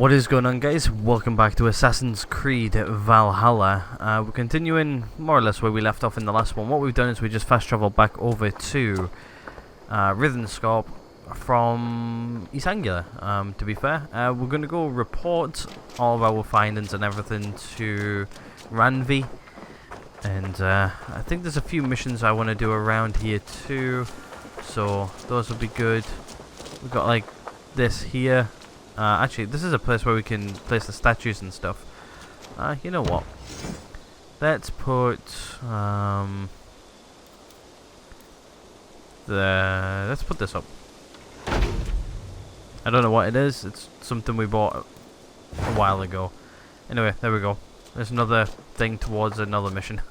What is going on, guys? Welcome back to Assassin's Creed Valhalla. We're continuing more or less where we left off in the last one. What we've done is we just fast traveled back over to Rhythmscorp from East Anglia, to be fair. We're going to go report all of our findings and everything to Ranvi. And I think there's a few missions I want to do around here too. So those will be good. We've got like this here. Actually, this is a place where we can place the statues and stuff. You know what? Let's put let's put this up. I don't know what it is. It's something we bought a while ago. Anyway, there we go. There's another thing towards another mission.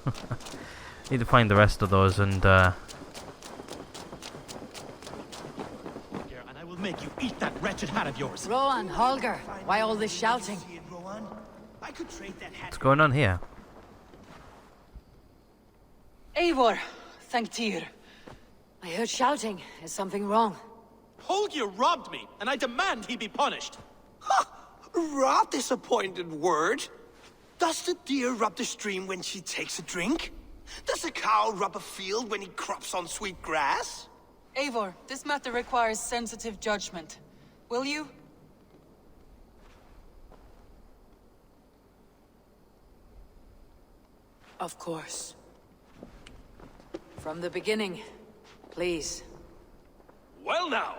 Need to find the rest of those and make you eat that wretched hat of yours. Rowan, Holger, why all this shouting? What's going on here? Eivor, thank Tyr. I heard shouting. Is something wrong? Holger robbed me, and I demand he be punished. Ha! Robbed is a pointed word. Does the deer rub the stream when she takes a drink? Does a cow rub a field when he crops on sweet grass? Eivor, this matter requires sensitive judgment. Will you? Of course. From the beginning, please. Well now,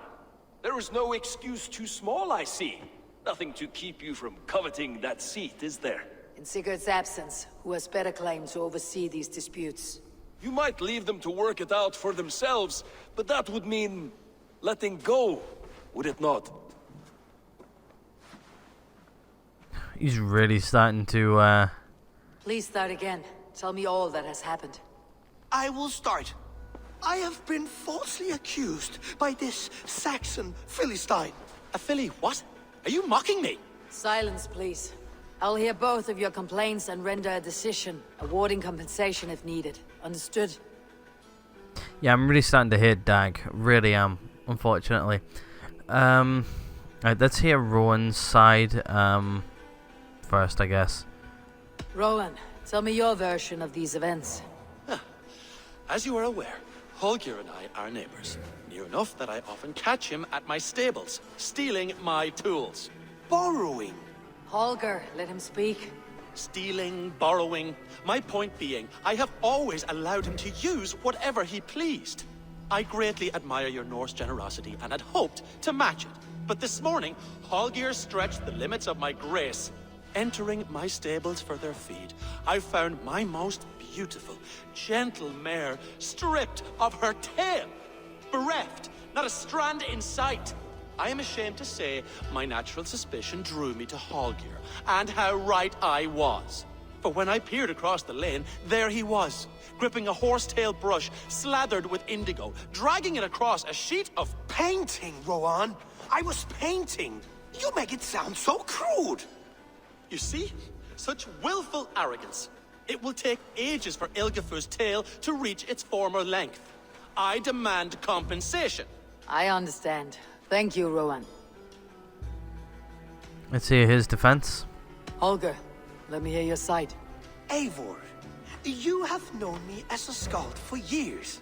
there is no excuse too small, I see. Nothing to keep you from coveting that seat, is there? In Sigurd's absence, who has better claim to oversee these disputes? You might leave them to work it out for themselves, but that would mean letting go, would it not? He's really starting to Please start again. Tell me all that has happened. I will start. I have been falsely accused by this Saxon Philistine. A Philly what? Are you mocking me? Silence, please. I'll hear both of your complaints and render a decision, awarding compensation if needed. Understood? Yeah, I'm really starting to hate Dag. Really am, unfortunately. Right, let's hear Rowan's side first, I guess. Rowan, tell me your version of these events. As you are aware, Holger and I are neighbors. Near enough that I often catch him at my stables, stealing my tools. Borrowing. Holger, let him speak. Stealing, borrowing. My point being, I have always allowed him to use whatever he pleased. I greatly admire your Norse generosity and had hoped to match it. But this morning, Holger stretched the limits of my grace. Entering my stables for their feed, I found my most beautiful, gentle mare stripped of her tail. Bereft, not a strand in sight. I am ashamed to say my natural suspicion drew me to Holger, and how right I was. For when I peered across the lane, there he was, gripping a horsetail brush slathered with indigo, dragging it across a sheet of painting, Rowan. I was painting. You make it sound so crude. You see? Such willful arrogance. It will take ages for Ilgafur's tail to reach its former length. I demand compensation. I understand. Thank you, Rowan. Let's hear his defense. Holger, let me hear your side. Eivor, you have known me as a skald for years.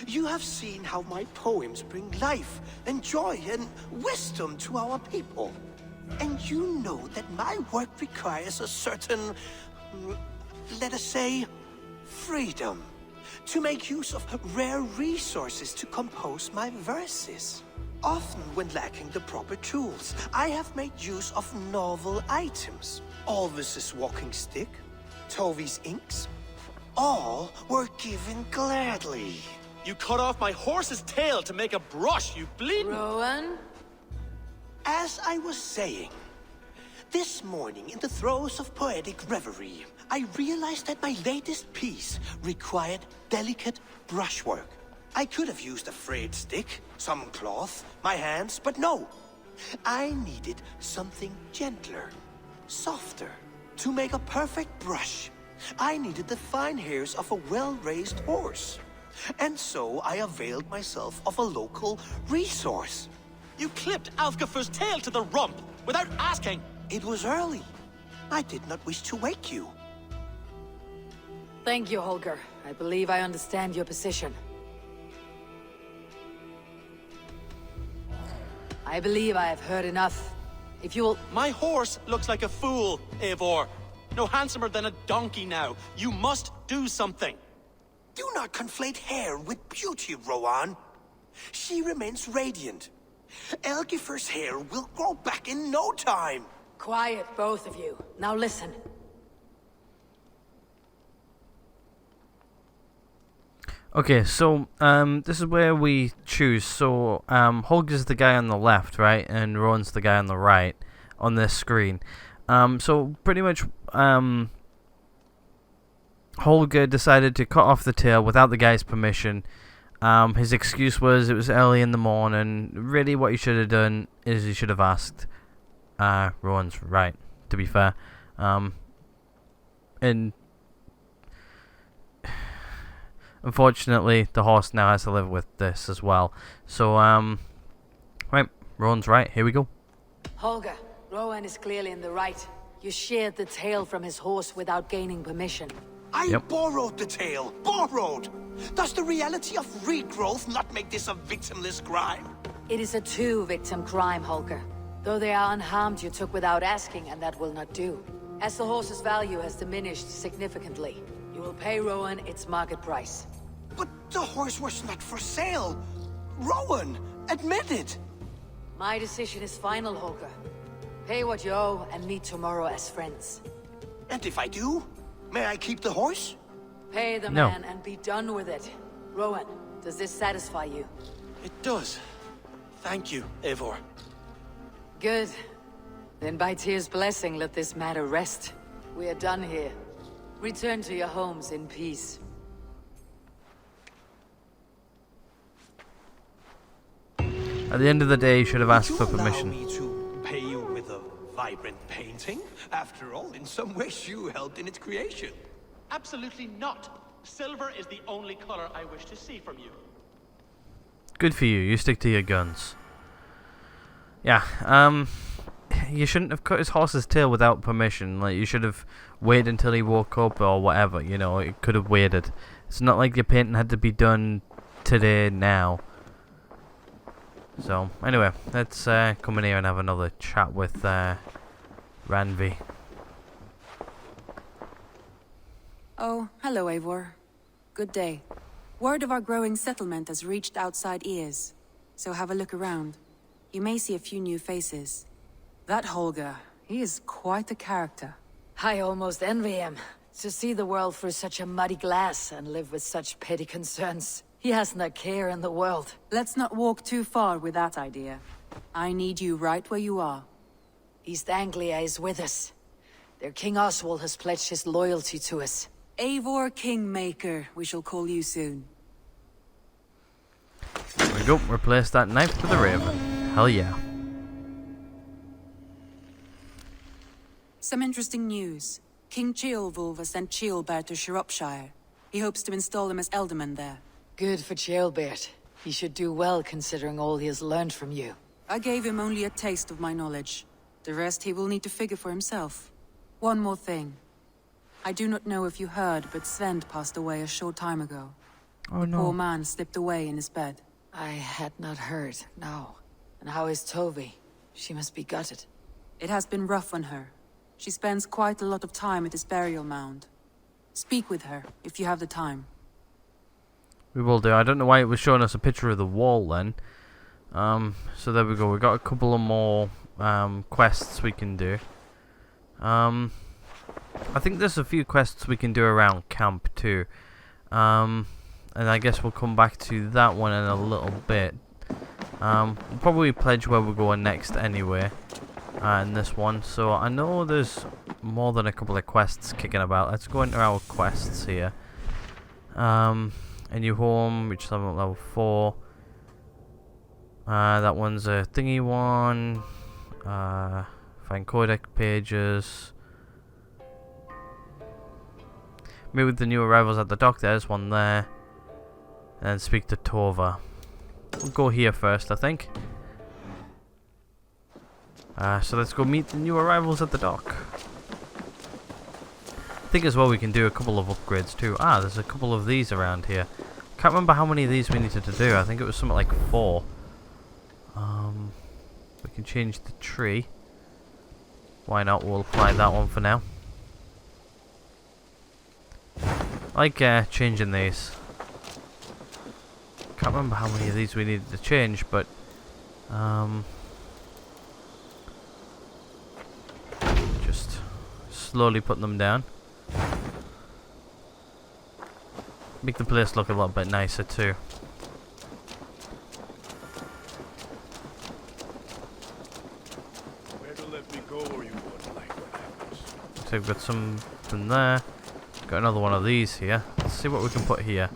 You have seen how my poems bring life and joy and wisdom to our people. And you know that my work requires a certain, let us say, freedom to make use of rare resources to compose my verses. Often when lacking the proper tools, I have made use of novel items. Alvis's walking stick, Tovi's inks, all were given gladly. You cut off my horse's tail to make a brush, you bleeding... Rowan? As I was saying, this morning in the throes of poetic reverie, I realized that my latest piece required delicate brushwork. I could have used a frayed stick, some cloth, my hands, but no. I needed something gentler, softer. To make a perfect brush, I needed the fine hairs of a well-raised horse. And so I availed myself of a local resource. You clipped Alfgafur's tail to the rump without asking. It was early. I did not wish to wake you. Thank you, Holger. I believe I understand your position. I believe I have heard enough. If you will... My horse looks like a fool, Eivor. No handsomer than a donkey now. You must do something. Do not conflate hair with beauty, Rowan. She remains radiant. Elgifer's hair will grow back in no time. Quiet, both of you. Now listen. Okay, so this is where we choose. So Holger's the guy on the left, right, and Rowan's the guy on the right on this screen. So pretty much Holger decided to cut off the tail without the guy's permission. His excuse was it was early in the morning. Really, what he should have done is he should have asked. Rowan's right, to be fair. And unfortunately, the horse now has to live with this as well. So, right, Rowan's right. Here we go. Holger, Rowan is clearly in the right. You sheared the tail from his horse without gaining permission. I borrowed the tail. Borrowed! Does the reality of regrowth not make this a victimless crime? It is a two-victim crime, Holger. Though they are unharmed, you took without asking, and that will not do. As the horse's value has diminished significantly, you will pay Rowan its market price. But the horse was not for sale. Rowan, admit it. My decision is final, Holger. Pay what you owe and meet tomorrow as friends. And if I do, may I keep the horse? Pay the No. man and be done with it. Rowan, does this satisfy you? It does. Thank you, Eivor. Good. Then by Tyr's blessing, let this matter rest. We are done here. Return to your homes in peace. At the end of the day, you should have asked for permission. Would you allow me to pay you with a vibrant painting? After all, in some ways you helped in its creation. Absolutely not. Silver is the only color I wish to see from you. Good for you. You stick to your guns. Yeah, you shouldn't have cut his horse's tail without permission. Like, you should have waited until he woke up or whatever, you know, it could have waited. It's not like your painting had to be done today, now. So, anyway, let's come in here and have another chat with Ranvi. Oh, hello, Eivor. Good day. Word of our growing settlement has reached outside ears, so have a look around. You may see a few new faces. That Holger, he is quite a character. I almost envy him. To see the world through such a muddy glass and live with such petty concerns. He hasn't a care in the world. Let's not walk too far with that idea. I need you right where you are. East Anglia is with us. Their King Oswald has pledged his loyalty to us. Eivor Kingmaker, we shall call you soon. There we go, replace that knife with a raven. Hell yeah. Some interesting news. King Ceolwulf has sent Ceolbert to Shropshire. He hopes to install him as Ealdorman there. Good for Ceolbert. He should do well considering all he has learned from you. I gave him only a taste of my knowledge. The rest he will need to figure for himself. One more thing. I do not know if you heard, but Sven passed away a short time ago. Oh Poor no. man slipped away in his bed. I had not heard, no. And how is Tovi? She must be gutted. It has been rough on her. She spends quite a lot of time at his burial mound. Speak with her, if you have the time. We will do. I don't know why it was showing us a picture of the wall then. So there we go. We've got a couple of more quests we can do. I think there's a few quests we can do around camp too. And I guess we'll come back to that one in a little bit. We'll probably pledge where we're going next anyway. In this one. So I know there's more than a couple of quests kicking about. Let's go into our quests here. A new home, reach level 4. That one's a thingy one. Find codec pages. Meet with the new arrivals at the dock. There's one there. And speak to Tova. We'll go here first, I think. So let's go meet the new arrivals at the dock. I think as well we can do a couple of upgrades too. Ah, there's a couple of these around here. Can't remember how many of these we needed to do. I think it was something like 4. We can change the tree. Why not? We'll apply that one for now. I like changing these. Can't remember how many of these we needed to change, but just slowly putting them down. Make the place look a little bit nicer too. Where to let me go or you won't like what happens. So we've got something there. Got another one of these here. Let's see what we can put here.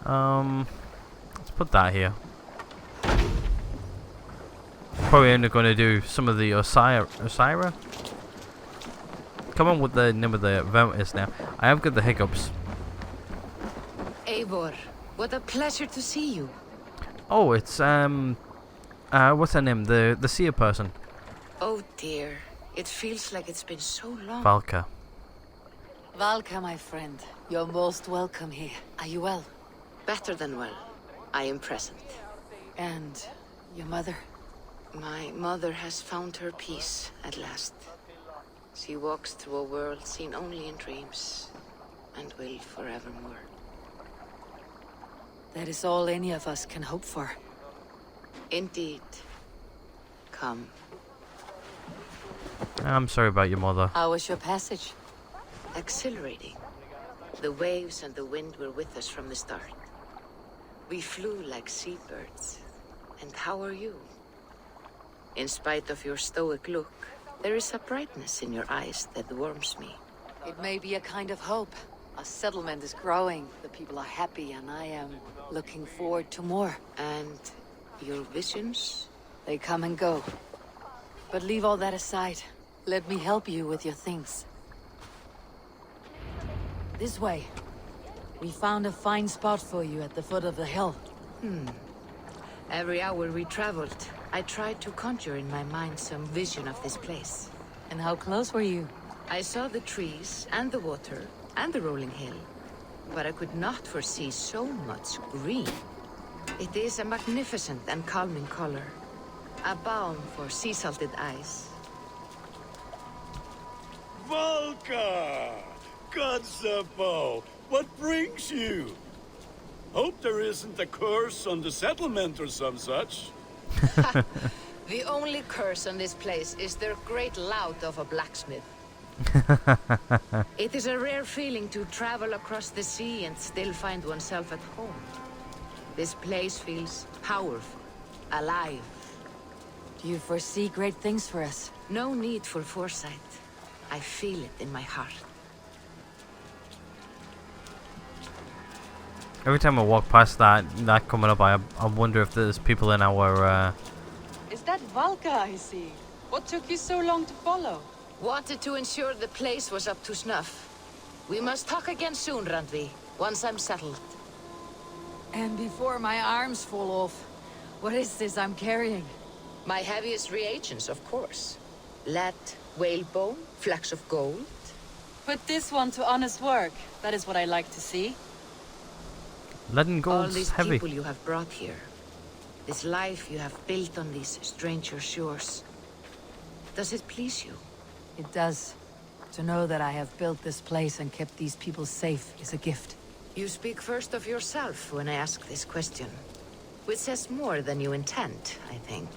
Let's put that here. Probably only going to do some of the Osira. Come on with the name of the event is now. I have got the hiccups. Eivor, what a pleasure to see you. Oh, it's what's her name? The seer person. Oh dear, it feels like it's been so long. Valka. Valka, my friend. You're most welcome here. Are you well? Better than well. I am present. And your mother? My mother has found her peace at last. She walks through a world seen only in dreams, and will forevermore. That is all any of us can hope for. Indeed. Come. I'm sorry about your mother. How was your passage? Exhilarating. The waves and the wind were with us from the start. We flew like seabirds. And how are you? In spite of your stoic look, there is a brightness in your eyes that warms me. It may be a kind of hope. Our settlement is growing, the people are happy, and I am looking forward to more. And your visions? They come and go. But leave all that aside. Let me help you with your things. This way. We found a fine spot for you at the foot of the hill. Every hour we traveled, I tried to conjure in my mind some vision of this place. And how close were you? I saw the trees and the water and the rolling hill, but I could not foresee so much green. It is a magnificent and calming color, a balm for sea-salted eyes. Valka! Godsabo! What brings you? Hope there isn't a curse on the settlement or some such. The only curse on this place is their great lout of a blacksmith. It is a rare feeling to travel across the sea and still find oneself at home. This place feels powerful, alive. Do you foresee great things for us? No need for foresight. I feel it in my heart. Every time I walk past that coming up, I wonder if there's people in our. Is that Valka I see? What took you so long to follow? Wanted to ensure the place was up to snuff. We must talk again soon, Randvi, once I'm settled. And before my arms fall off, what is this I'm carrying? My heaviest reagents, of course. Lead, whalebone, flecks of gold. Put this one to honest work. That is what I like to see. Lead and All gold's these heavy. people you have brought here. This life you have built on these stranger shores. Does it please you? It does. To know that I have built this place and kept these people safe is a gift. You speak first of yourself when I ask this question. Which says more than you intend, I think.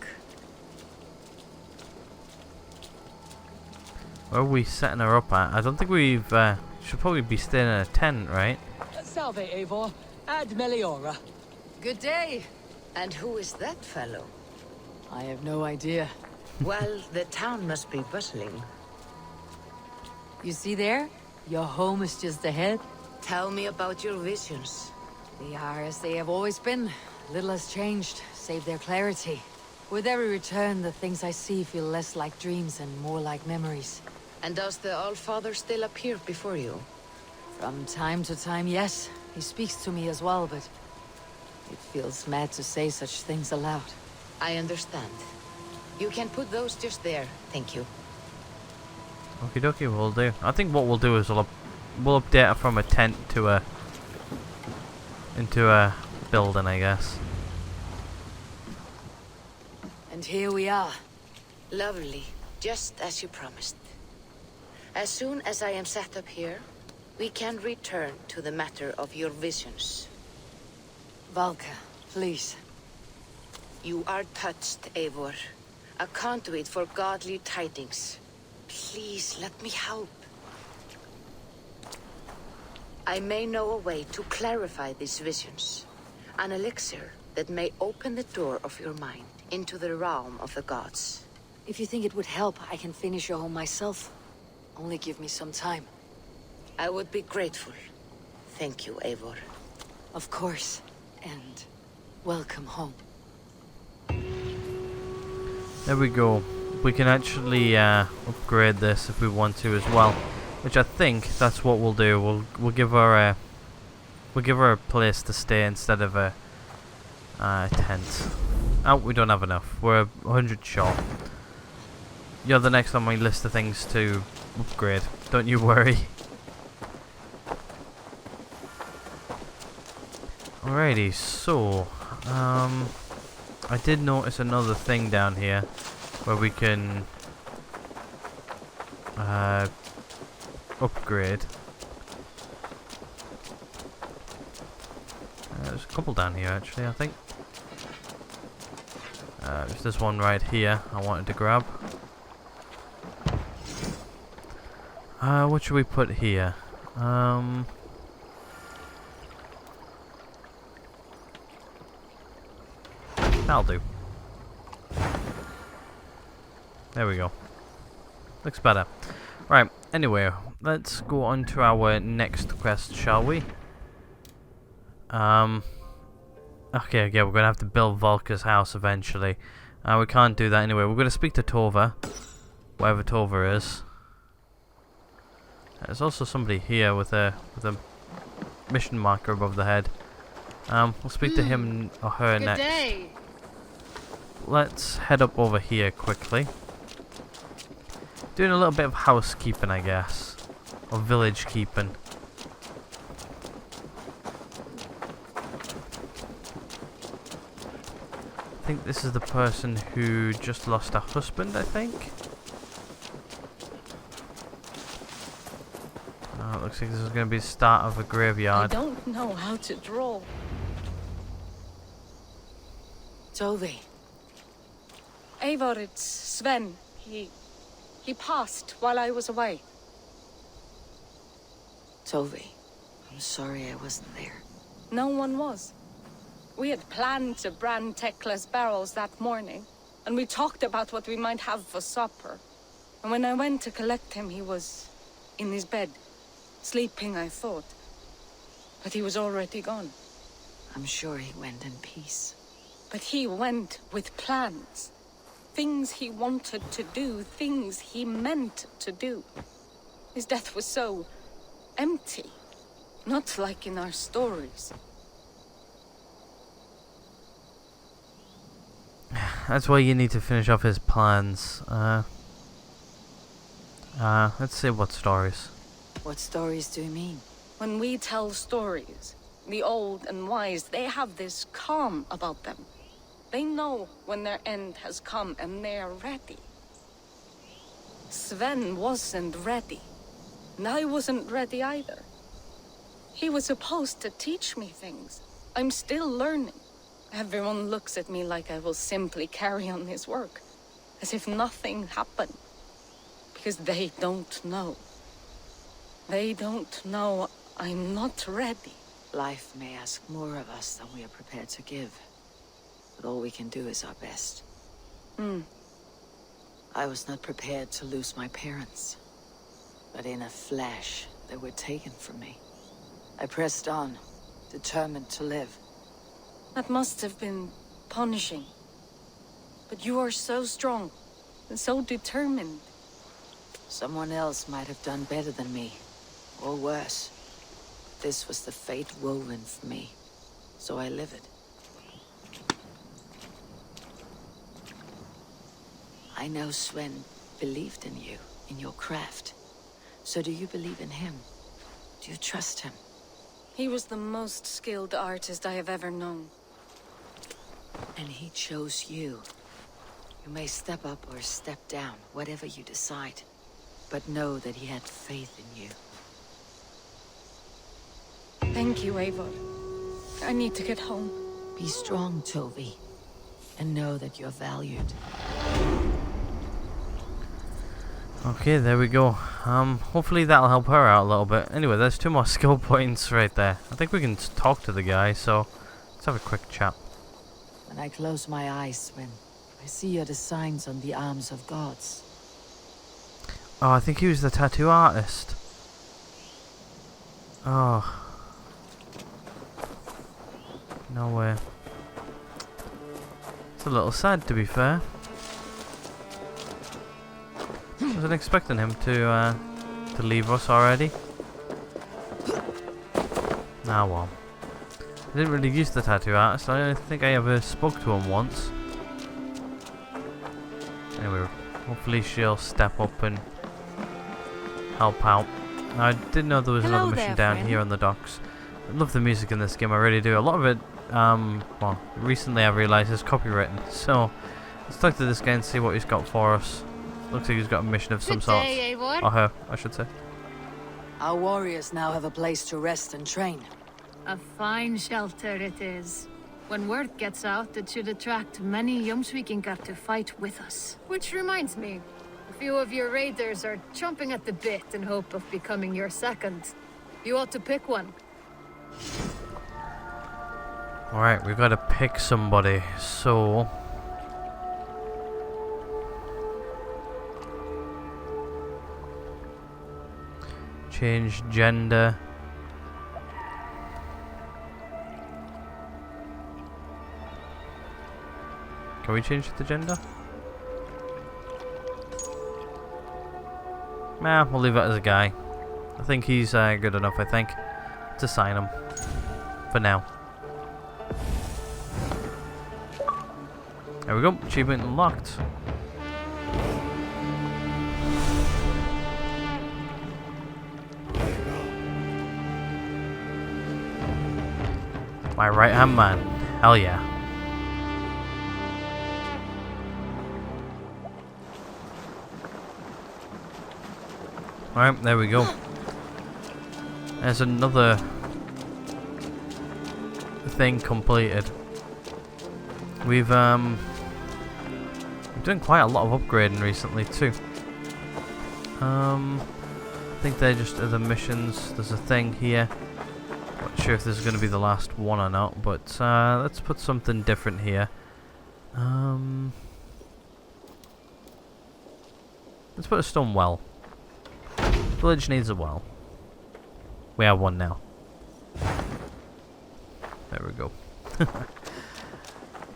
Where are we setting her up at? I don't think we've. Should probably be staying in a tent, right? Salve, Eivor. Ad Meliora. Good day! And who is that fellow? I have no idea. Well, the town must be bustling. You see there? Your home is just ahead. Tell me about your visions. They are as they have always been. Little has changed, save their clarity. With every return, the things I see feel less like dreams and more like memories. And does the Allfather still appear before you? From time to time, yes. He speaks to me as well, but it feels mad to say such things aloud. I understand. You can put those just there, thank you. Okie dokie, we'll do. I think what we'll do is we'll update it from a tent to into a building, I guess. And here we are. Lovely, just as you promised. As soon as I am set up here, we can return to the matter of your visions. Valka, please. You are touched, Eivor. A conduit for godly tidings. Please, let me help. I may know a way to clarify these visions. An elixir that may open the door of your mind into the realm of the gods. If you think it would help, I can finish your home myself. Only give me some time. I would be grateful. Thank you, Eivor. Of course. And welcome home. There we go. We can actually upgrade this if we want to as well, which I think that's what we'll do. We'll give her a place to stay instead of a tent. Oh, we don't have enough. We're 100 short. You're the next on my list of things to upgrade. Don't you worry. Alrighty, so I did notice another thing down here where we can upgrade. There's a couple down here actually, I think. There's this one right here I wanted to grab. What should we put here? That'll do. There we go. Looks better. Right, anyway, let's go on to our next quest, shall we? Okay, yeah, we're gonna have to build Valka's house eventually. We can't do that anyway. We're gonna speak to Tova, wherever Tova is. There's also somebody here with a mission marker above the head. We'll speak to him or her Good next. day. Let's head up over here quickly. Doing a little bit of housekeeping, I guess, or village keeping. I think this is the person who just lost her husband, I think. Oh, it looks like this is going to be the start of a graveyard. I don't know how to draw. Tove. Eivor, it's Sven. He passed while I was away. Tove, I'm sorry I wasn't there. No one was. We had planned to brand Tekla's barrels that morning, and we talked about what we might have for supper. And when I went to collect him, he was in his bed, sleeping, I thought. But he was already gone. I'm sure he went in peace. But he went with plans. Things he wanted to do, things he meant to do. His death was so empty, not like in our stories. That's why you need to finish off his plans. Let's see what stories. What stories do you mean? When we tell stories, the old and wise, they have this calm about them. They know when their end has come and they are ready. Sven wasn't ready, and I wasn't ready either. He was supposed to teach me things. I'm still learning. Everyone looks at me like I will simply carry on his work, as if nothing happened. Because they don't know. They don't know I'm not ready. Life may ask more of us than we are prepared to give. But all we can do is our best. I was not prepared to lose my parents. But in a flash, they were taken from me. I pressed on, determined to live. That must have been punishing. But you are so strong, and so determined. Someone else might have done better than me, or worse. This was the fate woven for me, so I live it. I know Sven believed in you, in your craft. So do you believe in him? Do you trust him? He was the most skilled artist I have ever known. And he chose you. You may step up or step down, whatever you decide. But know that he had faith in you. Thank you, Eivor. I need to get home. Be strong, Toby. And know that you're valued. Okay, there we go. Hopefully that'll help her out a little bit. Anyway, there's 2 more skill points right there. I think we can talk to the guy, so let's have a quick chat. When I close my eyes, Sven, I see your designs on the arms of gods. Oh, I think he was the tattoo artist. Oh. No way. It's a little sad, to be fair. Wasn't expecting him to leave us already. Nah, well. I didn't really use the tattoo artist. I don't think I ever spoke to him once. Anyway, hopefully she'll step up and help out. I didn't know there was Hello another mission there, down friend. here on the docks. I love the music in this game, I really do. A lot of it, well, recently I've realised is copywritten. So, let's talk to this guy and see what he's got for us. Looks like he's got a mission of some sort. Or her, I should say. Our warriors now have a place to rest and train. A fine shelter it is. When word gets out, it should attract many Jomsvikingar to fight with us. Which reminds me, a few of your raiders are chomping at the bit in hope of becoming your second. You ought to pick one. Alright, we've got to pick somebody, so... change gender. Can we change the gender? Nah, we'll leave it as a guy. I think he's good enough, I think, to sign him. For now. There we go, achievement unlocked. My right hand man. Hell yeah. Alright, there we go. There's another thing completed. We've done quite a lot of upgrading recently too. I think they're just other missions. There's a thing here. Not sure if this is going to be the last one or not, but let's put something different here. Let's put a stone well. Village needs a well. We have one now. There we go.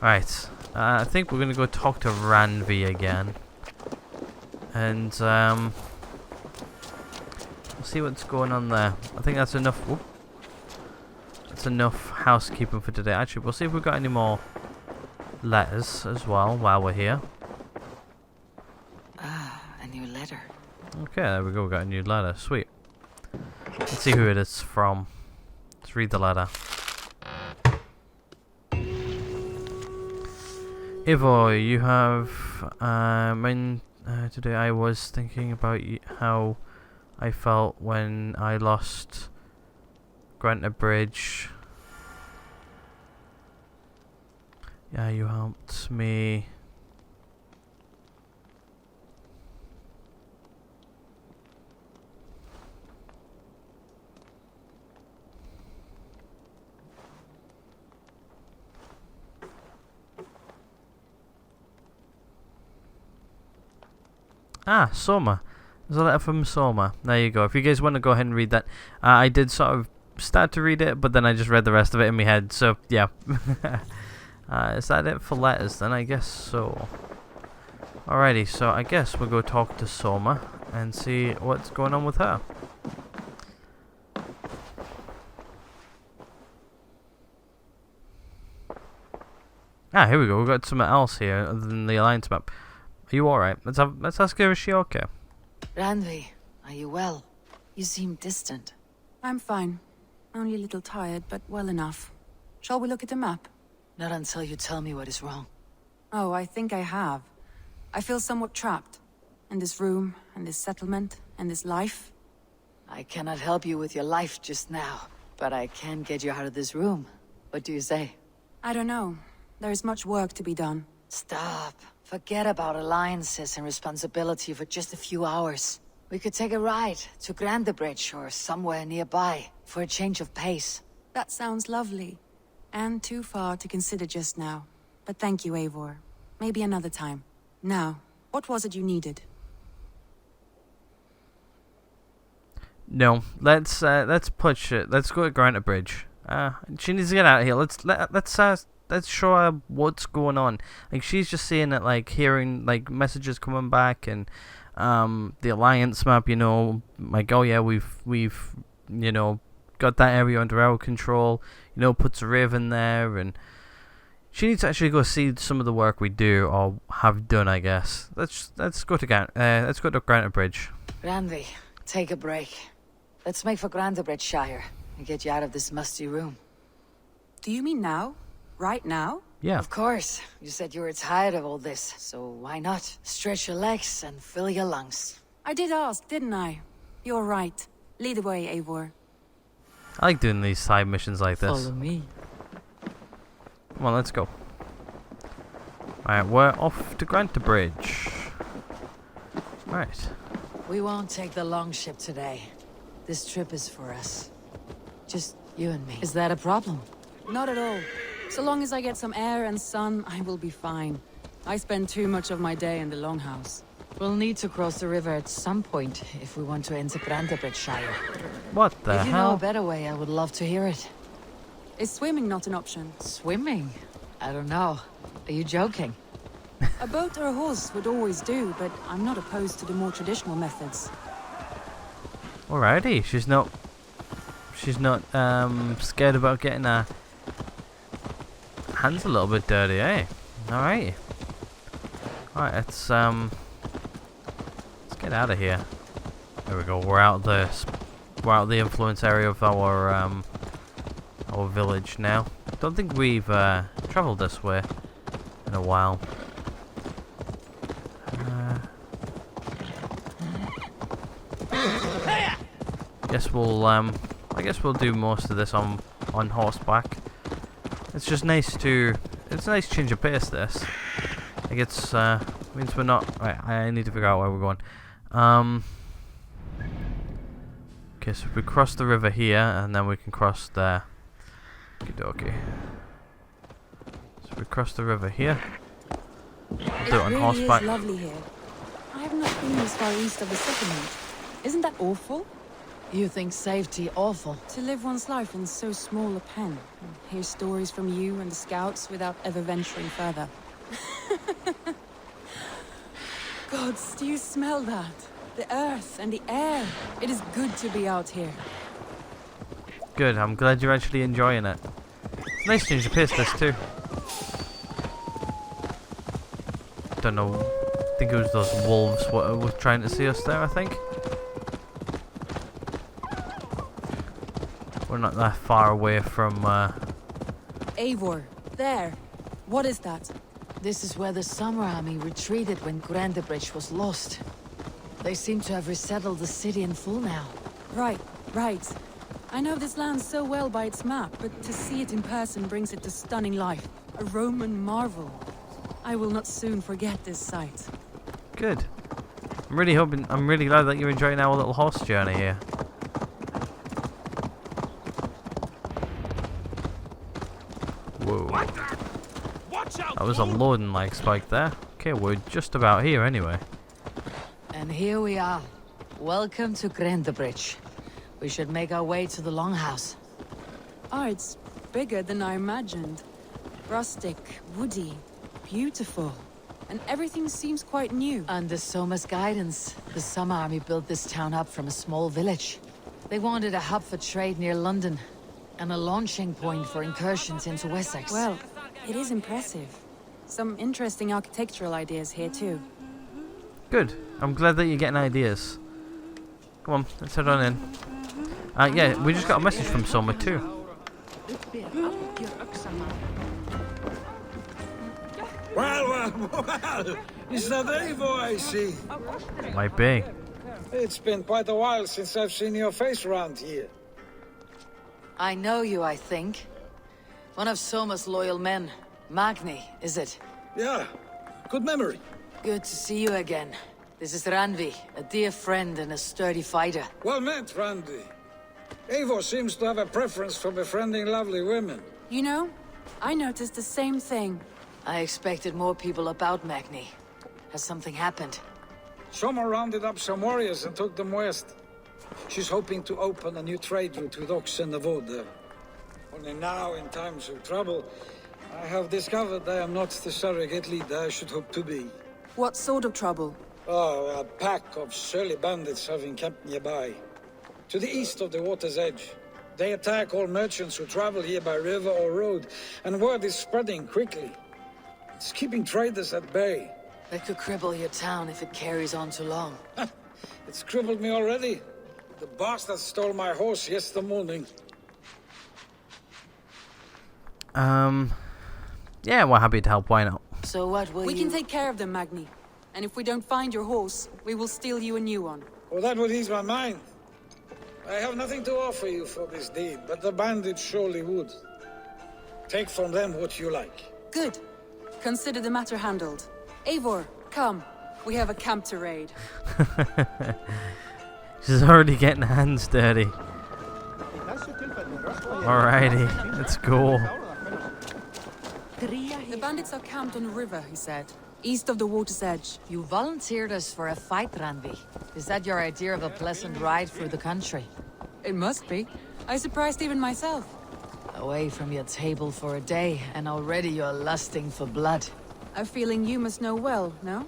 Right. I think we're going to go talk to Ranvi again. And we'll see what's going on there. I think that's enough. Whoop. That's enough housekeeping for today. Actually, we'll see if we've got any more letters as well while we're here. Ah, a new letter. Okay, there we go. We got a new letter. Sweet. Let's see who it is from. Let's read the letter. Ivor, you have today I was thinking about how I felt when I lost Granted Bridge. Yeah, you helped me. Ah, Soma. There's a letter from Soma. There you go. If you guys want to go ahead and read that. I did sort of start to read it, but then I just read the rest of it in my head. So, yeah. Is that it for letters then? I guess so. Alrighty, so I guess we'll go talk to Soma and see what's going on with her. Ah, here we go. We've got something else here other than the alliance map. Are you alright? Let's ask her, is she okay? Randvi, are you well? You seem distant. I'm fine. Only a little tired, but well enough. Shall we look at the map? Not until you tell me what is wrong. Oh, I think I have. I feel somewhat trapped. In this room, and this settlement, and this life. I cannot help you with your life just now, but I can get you out of this room. What do you say? I don't know. There is much work to be done. Stop. Forget about alliances and responsibility for just a few hours. We could take a ride to Grandebridge or somewhere nearby for a change of pace. That sounds lovely. And too far to consider just now. But thank you, Eivor. Maybe another time. Now, what was it you needed? No, let's push it. Let's go to Grantebridge. She needs to get out of here. Let's show her what's going on. Like, she's just seeing it, like, hearing, like, messages coming back, and the alliance map, you know, like, oh yeah, we've you know, got that area under our control, you know, puts a raven there, and she needs to actually go see some of the work we do, or have done, I guess. Let's go to Grantebridge. Randvi, take a break. Let's make for Grantebridge Shire and get you out of this musty room. Do you mean now? Right now? Yeah. Of course. You said you were tired of all this, so why not? Stretch your legs and fill your lungs. I did ask, didn't I? You're right. Lead the way, Eivor. I like doing these side missions like this. Follow me. Come on, let's go. Alright, we're off to Grantebridge. Right. We won't take the long ship today. This trip is for us. Just you and me. Is that a problem? Not at all. So long as I get some air and sun, I will be fine. I spend too much of my day in the longhouse. We'll need to cross the river at some point if we want to enter Grantebridge Shire. What the If you know a hell? better way, I would love to hear it. Is swimming not an option? Swimming? I don't know. Are you joking? A boat or a horse would always do, but I'm not opposed to the more traditional methods. Alrighty, she's not scared about getting her hands a little bit dirty, eh? Alright. Alright, let's get out of here. There we go. We're out the influence area of our village now. Don't think we've traveled this way in a while. I guess we'll do most of this on horseback. It's a nice change of pace, this. Like, it's means we're not right. I need to figure out where we're going. Okay, so we cross the river here, and then we can cross there. Okie. So we cross the river here. We'll do it on really horseback. Is lovely here. I have not been this far east of the settlement. Isn't that awful? You think safety awful? To live one's life in so small a pen, and hear stories from you and the scouts without ever venturing further. Gods, do you smell that? The earth and the air. It is good to be out here. Good, I'm glad you're actually enjoying it. It's nice change of pace, this too. Don't know. I think it was those wolves what were trying to see us there, I think. We're not that far away from Eivor, there. What is that? This is where the Summer Army retreated when Grantebridge was lost. They seem to have resettled the city in full now. Right. I know this land so well by its map, but to see it in person brings it to stunning life. A Roman marvel. I will not soon forget this sight. Good. I'm really glad that you're enjoying our little horse journey here. Whoa. That was a loading like spike there. Okay, we're just about here anyway. And here we are. Welcome to Grantebridge. We should make our way to the Longhouse. Oh, it's bigger than I imagined. Rustic, woody, beautiful. And everything seems quite new. Under Soma's guidance, the Summer Army built this town up from a small village. They wanted a hub for trade near London, and a launching point for incursions into Wessex. Well, it is impressive. Some interesting architectural ideas here too. Good. I'm glad that you're getting ideas. Come on, let's head on in. Yeah, we just got a message from Soma too. Well, is that Eivor I see? Might be. It's been quite a while since I've seen your face around here. I know you, I think. One of Soma's loyal men. Magni, is it? Yeah, good memory. Good to see you again. This is Ranvi, a dear friend and a sturdy fighter. Well met, Randy. Eivor seems to have a preference for befriending lovely women. You know, I noticed the same thing. I expected more people about Magni. Has something happened? Soma rounded up some warriors and took them west. She's hoping to open a new trade route with Ox and Avoda. Only now, in times of trouble, I have discovered I am not the surrogate leader I should hope to be. What sort of trouble? Oh, a pack of surly bandits have encamped nearby. To the east of the water's edge. They attack all merchants who travel here by river or road, and word is spreading quickly. It's keeping traders at bay. That could cripple your town if it carries on too long. It's crippled me already. The bastard stole my horse yesterday morning. Yeah, we're happy to help. Why not? So what will We you... can take care of them, Magni. And if we don't find your horse, we will steal you a new one. Well, that would ease my mind. I have nothing to offer you for this deed, but the bandits surely would. Take from them what you like. Good. Consider the matter handled. Eivor, come. We have a camp to raid. She's already getting her hands dirty. Alrighty, let's go. The bandits are camped on the river, he said. East of the water's edge. You volunteered us for a fight, Ranvi. Is that your idea of a pleasant ride through the country? It must be. I surprised even myself. Away from your table for a day, and already you're lusting for blood. A feeling you must know well, no?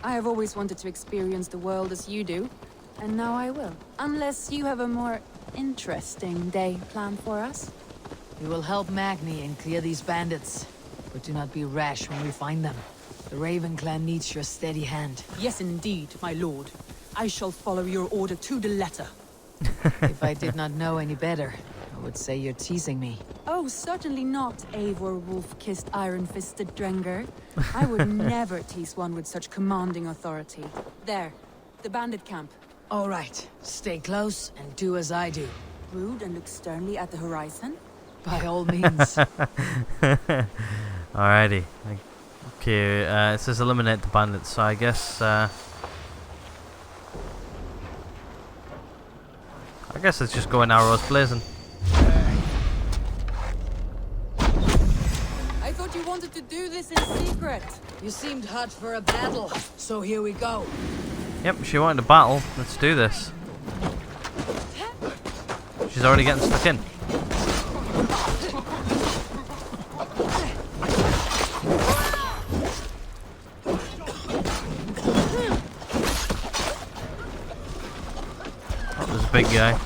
I have always wanted to experience the world as you do, and now I will. Unless you have a more interesting day planned for us. We will help Magni and clear these bandits. But do not be rash when we find them. The Raven clan needs your steady hand. Yes, indeed, my lord. I shall follow your order to the letter. If I did not know any better, I would say you're teasing me. Oh, certainly not, Eivor wolf-kissed iron-fisted Drenger. I would never tease one with such commanding authority. There, the bandit camp. All right, stay close and do as I do. Rude and look sternly at the horizon? By all means. Alrighty. Okay, it says eliminate the bandits, so I guess let's just go in arrows blazing. I thought you wanted to do this in secret. You seemed hot for a battle, so here we go. Yep, she wanted a battle. Let's do this. She's already getting stuck in. Oh, there's a big guy.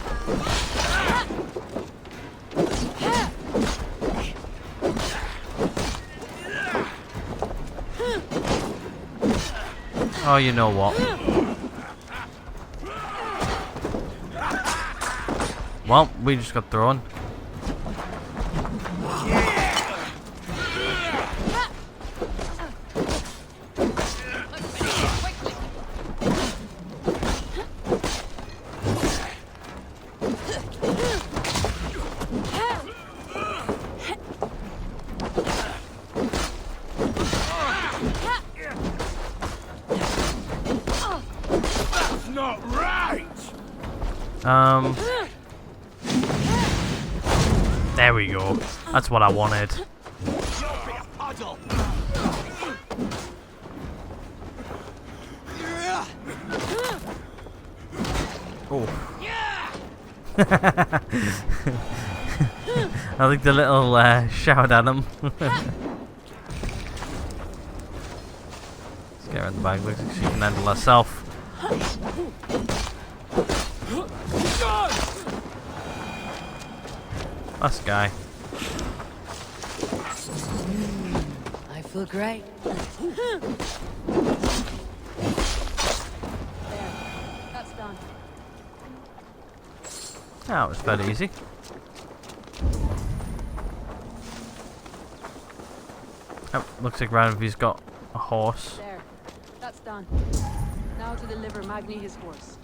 Oh, you know what? Well, we just got thrown. Not right. There we go. That's what I wanted. Oh. I like the little shout at him. Let's get her in the bag. Looks like she can handle herself. Last guy. I feel great. That was fairly easy. Oh, looks like Ranvi's got a horse. There. That's done. Now to deliver Magni his horse.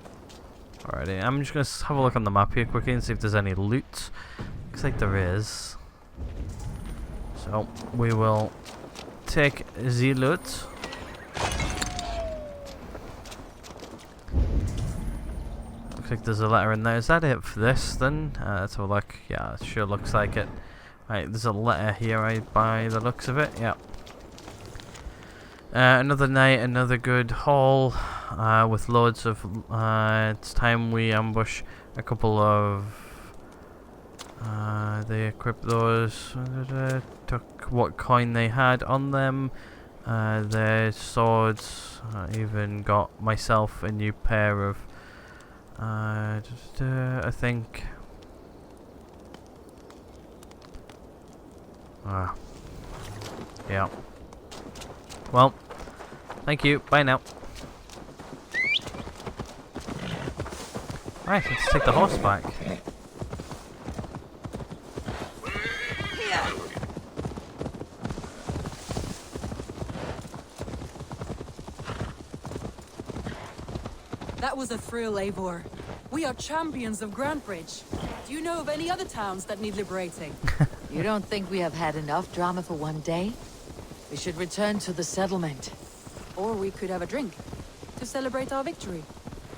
Alrighty, I'm just going to have a look on the map here quickly and see if there's any loot. Looks like there is. So, we will take the loot. Looks like there's a letter in there. Is that it for this then? Let's have a look. Yeah, it sure looks like it. Right, there's a letter here right by the looks of it. Yeah. Another night, another good haul with loads of... it's time we ambush a couple of... they equipped those... took what coin they had on them. Their swords. Even got myself a new pair of... I think... yeah. Well, thank you. Bye now. Right, let's take the horse back. That was a thrill, Eivor. We are champions of Grantbridge. Do you know of any other towns that need liberating? You don't think we have had enough drama for one day? We should return to the settlement. Or we could have a drink to celebrate our victory.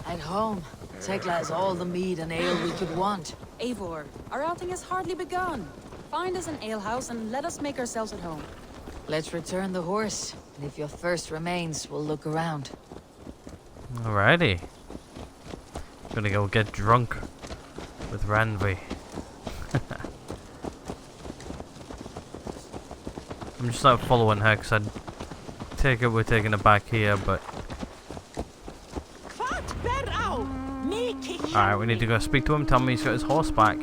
At home, Tekla has all the mead and ale we could want. Eivor, our outing has hardly begun. Find us an alehouse and let us make ourselves at home. Let's return the horse, and if your thirst remains, we'll look around. Alrighty. Gonna go get drunk with Ranvi. I'm just not following her because I'd take it we're taking it back here, but... Alright, we need to go speak to him, tell me he's got his horse back.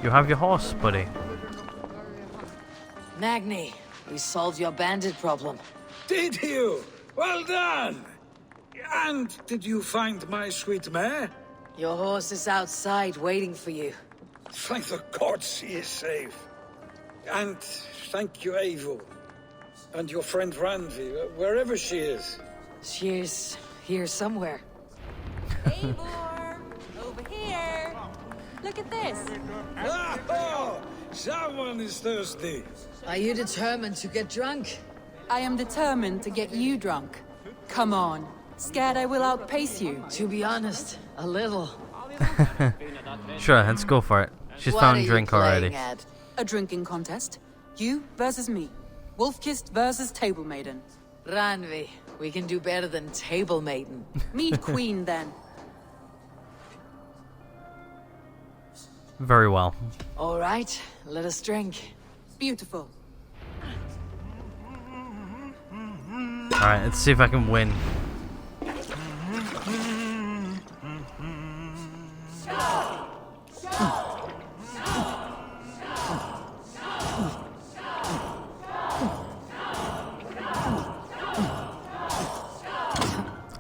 You have your horse, buddy. Magni, we solved your bandit problem. Did you? Well done! And did you find my sweet mare? Your horse is outside waiting for you. Thank the gods she is safe. And thank you, Eivor. And your friend Ranvi, wherever she is. She's here somewhere. Eivor! Over here! Look at this! Oh, someone is thirsty. Are you determined to get drunk? I am determined to get you drunk. Come on. Scared I will outpace you? To be honest, a little. Sure, let's go for it. She's found drink already. At? A drinking contest. You versus me. Wolf-kissed versus Table Maiden. Ranvi, we can do better than Table Maiden. Meet Queen, then. Very well. All right, let us drink. Beautiful. Alright, let's see if I can win.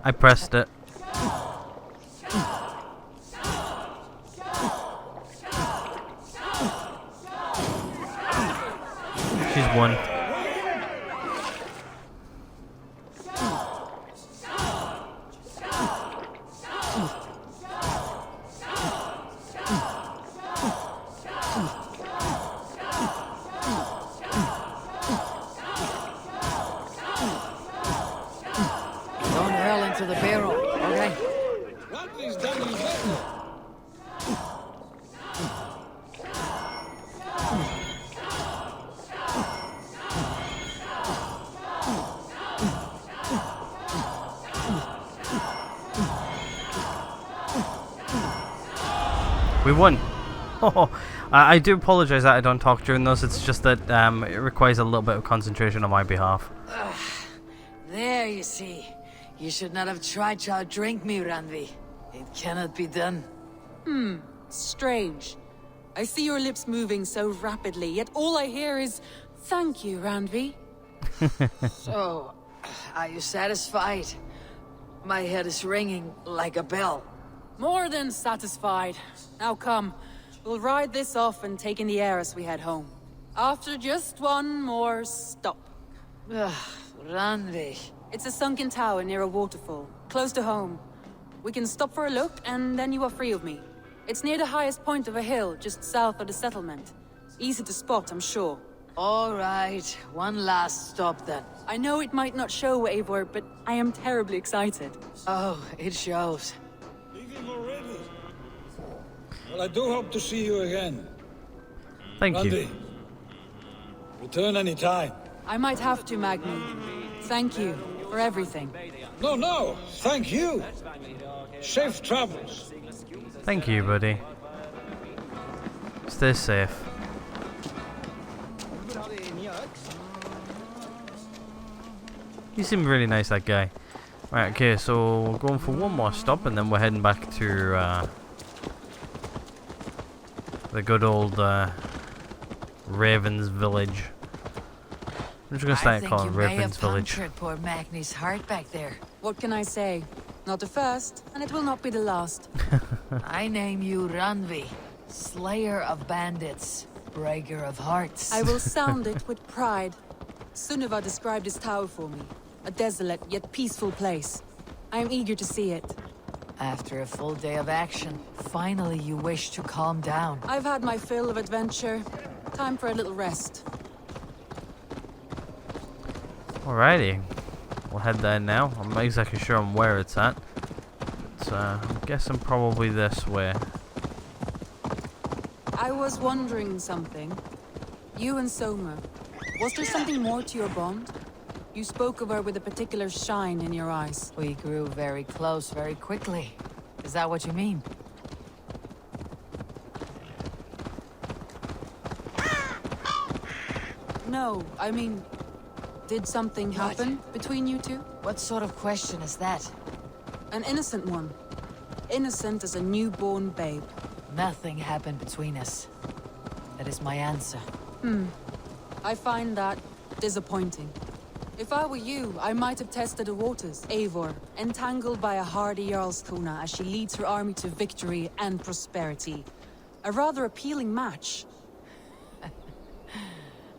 I pressed it. She's won. Don't hurl into the barrel, okay? Ranvi's done you better. We won. Oh, I do apologize that I don't talk during those. It's just that it requires a little bit of concentration on my behalf. There, you see. You should not have tried to outdrink me, Ranvi. It cannot be done. Strange. I see your lips moving so rapidly, yet all I hear is, "Thank you, Ranvi." So, are you satisfied? My head is ringing like a bell. More than satisfied. Now come, we'll ride this off and take in the air as we head home. After just one more stop. Ugh, Randvi. It's a sunken tower near a waterfall, close to home. We can stop for a look, and then you are free of me. It's near the highest point of a hill, just south of the settlement. Easy to spot, I'm sure. All right, one last stop then. I know it might not show, Eivor, but I am terribly excited. Oh, it shows. Leaving already? Well, I do hope to see you again. Thank you. Randy, return any time. I might have to, Magni. Thank you for everything. No, thank you. Safe travels. Thank you, buddy. Stay safe. He seemed really nice, that guy. Right, okay, so we're going for one more stop and then we're heading back to the good old Ravens Village. I'm just gonna start calling Ravens Village. I think you may have punctured poor Magni's heart back there. What can I say? Not the first, and it will not be the last. I name you Randvi, Slayer of Bandits, Breaker of Hearts. I will sound it with pride. Sunniva described this tower for me. A desolate yet peaceful place. I am eager to see it. After a full day of action, finally you wish to calm down. I've had my fill of adventure. Time for a little rest. Alrighty. We'll head there now. I'm not exactly sure on where it's at. But, I'm guessing probably this way. I was wondering something. You and Soma. Was there something more to your bond? You spoke of her with a particular shine in your eyes. We grew very close very quickly. Is that what you mean? No, I mean... Did something happen between you two? What sort of question is that? An innocent one. Innocent as a newborn babe. Nothing happened between us. That is my answer. I find that disappointing. If I were you, I might have tested the waters. Eivor, entangled by a hardy Jarlskona as she leads her army to victory and prosperity. A rather appealing match.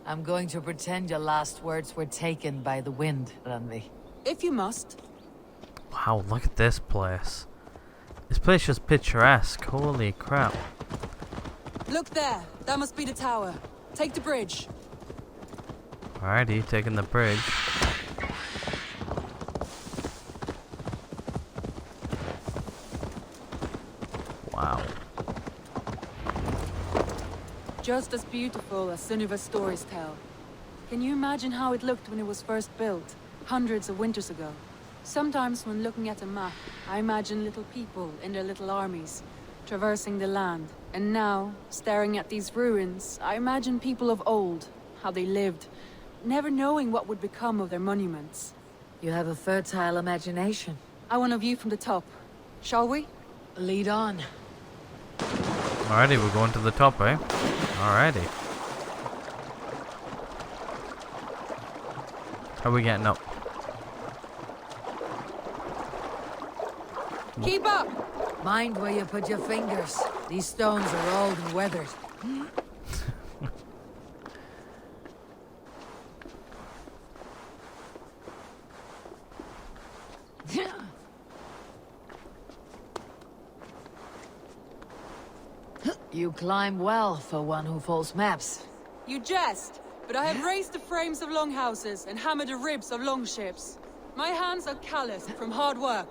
I'm going to pretend your last words were taken by the wind, Randvi. If you must. Wow, look at this place. This place is picturesque. Holy crap. Look there. That must be the tower. Take the bridge. Alrighty, taking the bridge. Wow. Just as beautiful as Sunniva's stories tell. Can you imagine how it looked when it was first built, hundreds of winters ago? Sometimes when looking at a map, I imagine little people in their little armies, traversing the land. And now, staring at these ruins, I imagine people of old, how they lived, never knowing what would become of their monuments. You have a fertile imagination. I want a view from the top. Shall we? Lead on. Alrighty, we're going to the top, eh? Alrighty. How are we getting up? Keep up! Mind where you put your fingers. These stones are old and weathered. You climb well for one who folds maps. You jest, but I have raised the frames of longhouses and hammered the ribs of longships. My hands are calloused from hard work.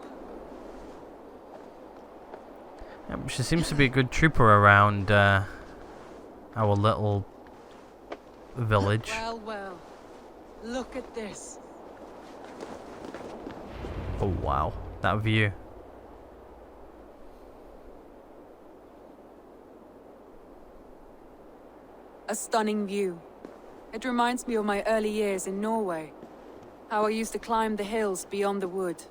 Yep, she seems to be a good trooper around our little village. Well. Look at this. Oh wow, that view. A stunning view. It reminds me of my early years in Norway. How I used to climb the hills beyond the wood.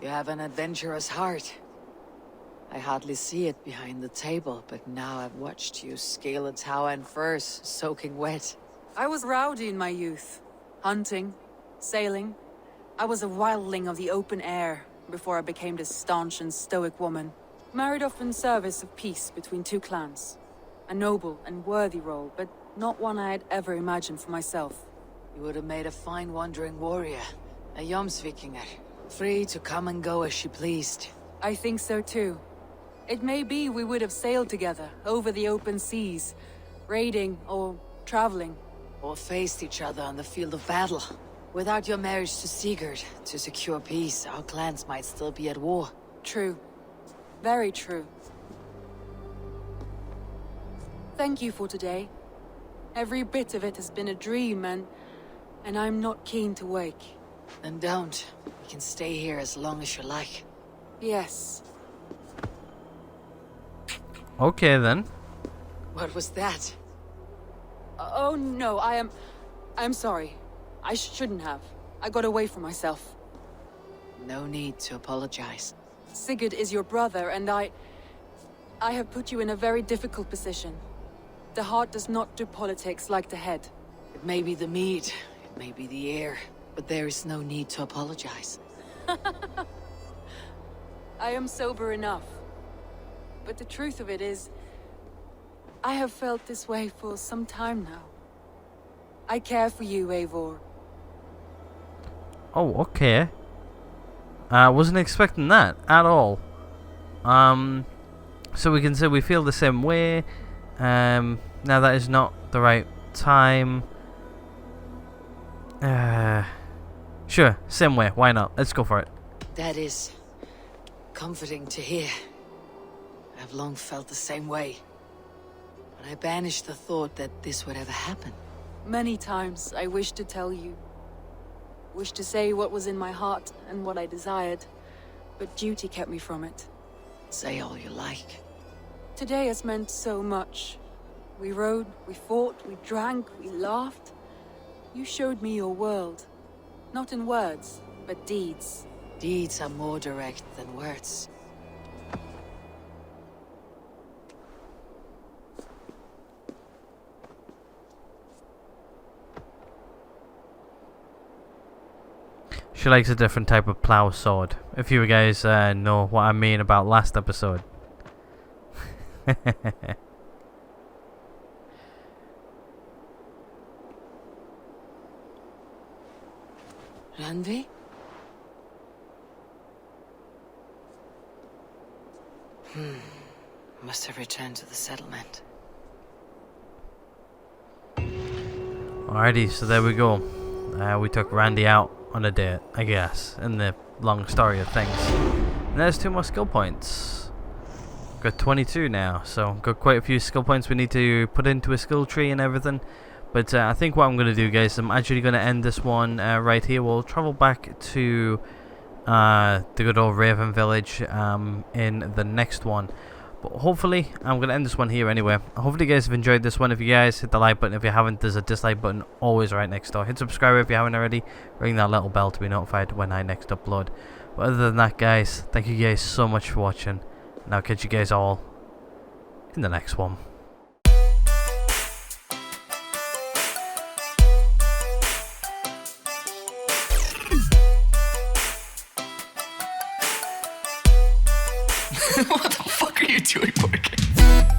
You have an adventurous heart. I hardly see it behind the table, but now I've watched you scale a tower in furs, soaking wet. I was rowdy in my youth. Hunting, sailing. I was a wildling of the open air, before I became this staunch and stoic woman. Married off in service of peace between two clans. A noble and worthy role, but not one I had ever imagined for myself. You would have made a fine wandering warrior. A Jomsvikinger. Free to come and go as she pleased. I think so too. It may be we would have sailed together, over the open seas, raiding or traveling. Or faced each other on the field of battle. Without your marriage to Sigurd, to secure peace, our clans might still be at war. True. Very true. Thank you for today. Every bit of it has been a dream, and I'm not keen to wake. Then don't. We can stay here as long as you like. Yes. Okay then. What was that? Oh no, I'm sorry. I shouldn't have. I got away from myself. No need to apologize. Sigurd is your brother, and I have put you in a very difficult position. The heart does not do politics like the head. It may be the mead, it may be the air, but there is no need to apologize. I am sober enough. But the truth of it is, I have felt this way for some time now. I care for you, Eivor. Oh, okay. I wasn't expecting that at all. So we can say we feel the same way. Now that is not the right time. Sure, same way. Why not? Let's go for it. That is comforting to hear. I've long felt the same way. But I banished the thought that this would ever happen. Many times I wished to tell you. Wished to say what was in my heart and what I desired. But duty kept me from it. Say all you like. Today has meant so much. We rode, we fought, we drank, we laughed. You showed me your world. Not in words, but deeds. Deeds are more direct than words. She likes a different type of plow sword. If you guys know what I mean about last episode. Randvi? Must have returned to the settlement. Alrighty, so there we go. We took Randy out on a date, I guess, in the long story of things. And there's 2 more skill points. Got 22 now, so got quite a few skill points we need to put into a skill tree and everything. But I think what I'm going to do, guys, I'm actually going to end this one right here. We'll travel back to the good old Raven Village in the next one. But hopefully, I'm going to end this one here anyway. Hopefully you guys have enjoyed this one. If you guys, hit the like button. If you haven't, there's a dislike button always right next door. Hit subscribe if you haven't already. Ring that little bell to be notified when I next upload. But other than that, guys, thank you guys so much for watching. And I'll catch you guys all in the next one. What the fuck are you doing, Morgan?